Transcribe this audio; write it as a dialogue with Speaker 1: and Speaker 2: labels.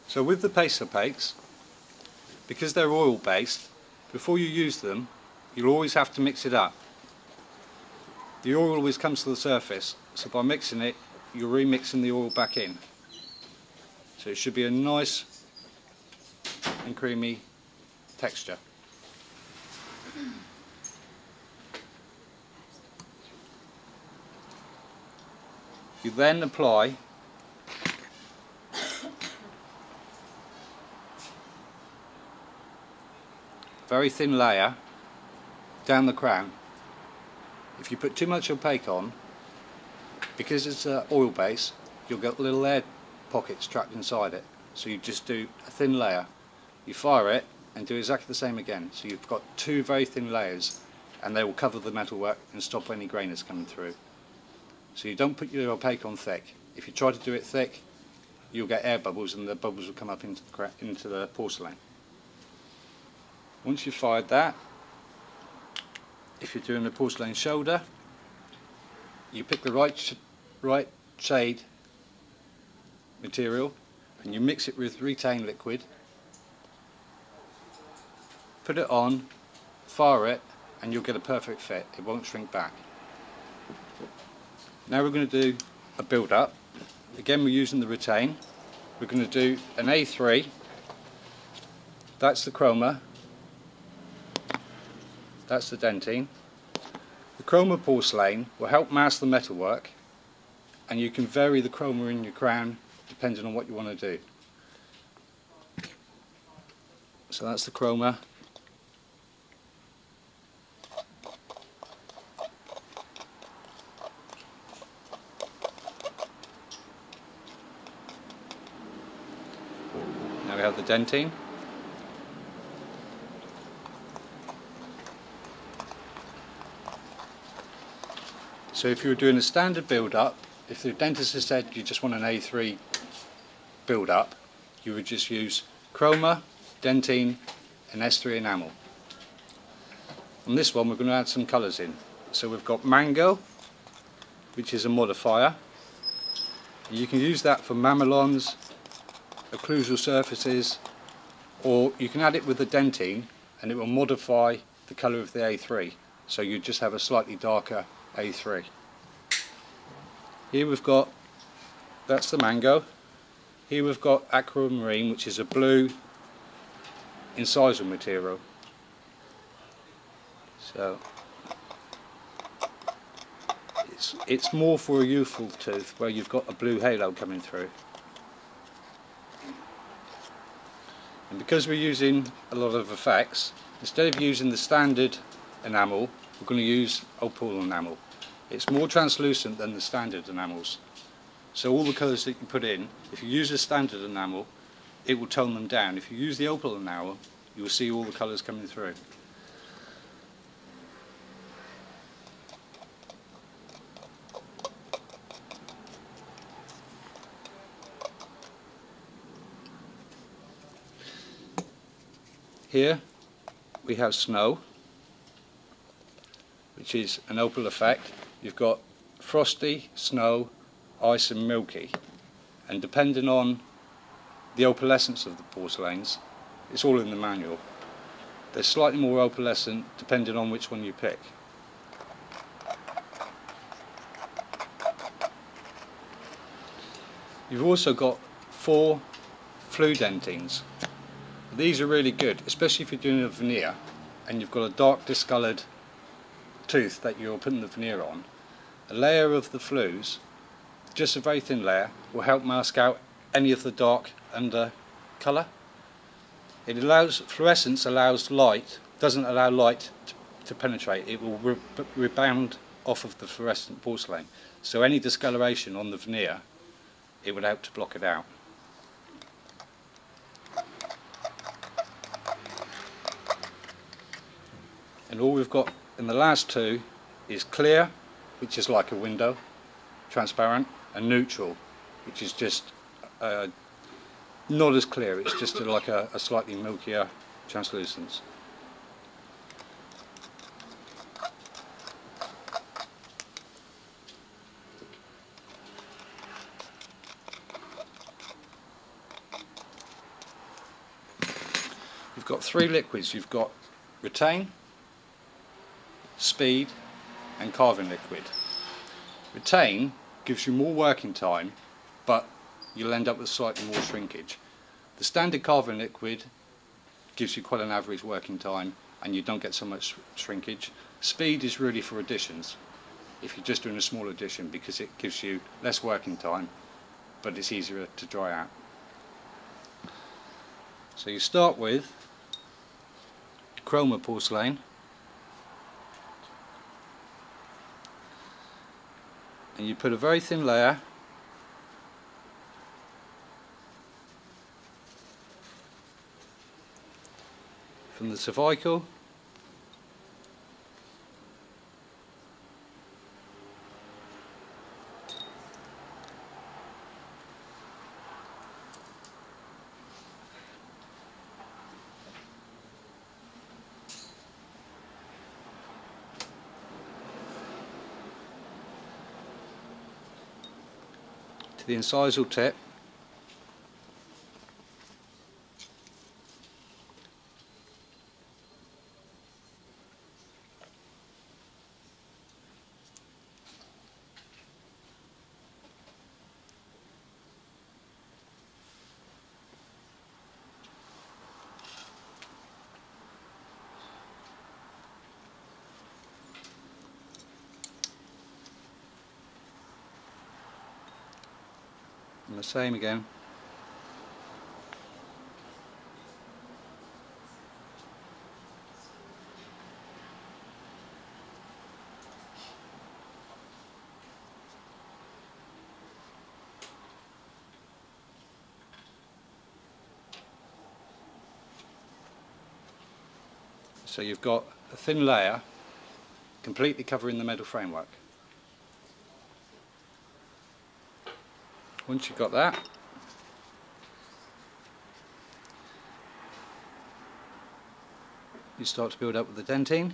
Speaker 1: So with the paste opaques, because they're oil based, before you use them you'll always have to mix it up. The oil always comes to the surface, so by mixing it you're remixing the oil back in. So it should be a nice and creamy texture. You then apply a very thin layer down the crown. If you put too much opaque on, because it's oil base, you'll get little air pockets trapped inside it. So you just do a thin layer, you fire it and do exactly the same again. So you've got two very thin layers and they will cover the metalwork and stop any grainers coming through. So you don't put your opaque on thick. If you try to do it thick, you'll get air bubbles and the bubbles will come up into the porcelain. Once you've fired that, if you're doing a porcelain shoulder, you pick the right shade material and you mix it with retain liquid, put it on, fire it, and you'll get a perfect fit. It won't shrink back. Now we're going to do a build up. Again, we're using the retain. We're going to do an A3. That's the chroma. That's the dentine. The chroma porcelain will help mask the metalwork, and you can vary the chroma in your crown depending on what you want to do. So that's the chroma. Now we have the dentine. So if you were doing a standard build-up, if the dentist has said you just want an A3 build-up, you would just use chroma, dentine and S3 enamel. On this one we're going to add some colours in. So we've got mango, which is a modifier. You can use that for mamelons, occlusal surfaces, or you can add it with the dentine and it will modify the colour of the A3. So you just have a slightly darker A3. Here we've got, that's the mango. Here we've got aquamarine, which is a blue incisal material. So it's more for a youthful tooth where you've got a blue halo coming through. And because we're using a lot of effects, instead of using the standard enamel, we're going to use opal enamel. It's more translucent than the standard enamels. So all the colours that you put in, if you use a standard enamel, it will tone them down. If you use the opal enamel, you will see all the colours coming through. Here we have snow, which is an opal effect. You've got frosty, snow, ice and milky, and depending on the opalescence of the porcelains, it's all in the manual. They're slightly more opalescent depending on which one you pick. You've also got 4 flue dentines. These are really good, especially if you're doing a veneer and you've got a dark discoloured tooth that you're putting the veneer on. A layer of the flues, just a very thin layer, will help mask out any of the dark under colour. It allows, fluorescence allows light, doesn't allow light to penetrate. It will rebound off of the fluorescent porcelain. So any discoloration on the veneer, it would help to block it out. And all we've got in the last two is clear, which is like a window, transparent, and neutral, which is just not as clear, it's just like a slightly milkier translucence. got three liquids. You've got Retain, Speed and Carving Liquid. Retain gives you more working time, but you'll end up with slightly more shrinkage. The standard Carving Liquid gives you quite an average working time and you don't get so much shrinkage. Speed is really for additions, if you're just doing a small addition, because it gives you less working time but it's easier to dry out. So you start with Chroma Porcelain, and you put a very thin layer from the cervical to the incisal tip, and the same again. So you've got a thin layer completely covering the metal framework. Once you've got that, you start to build up with the dentine.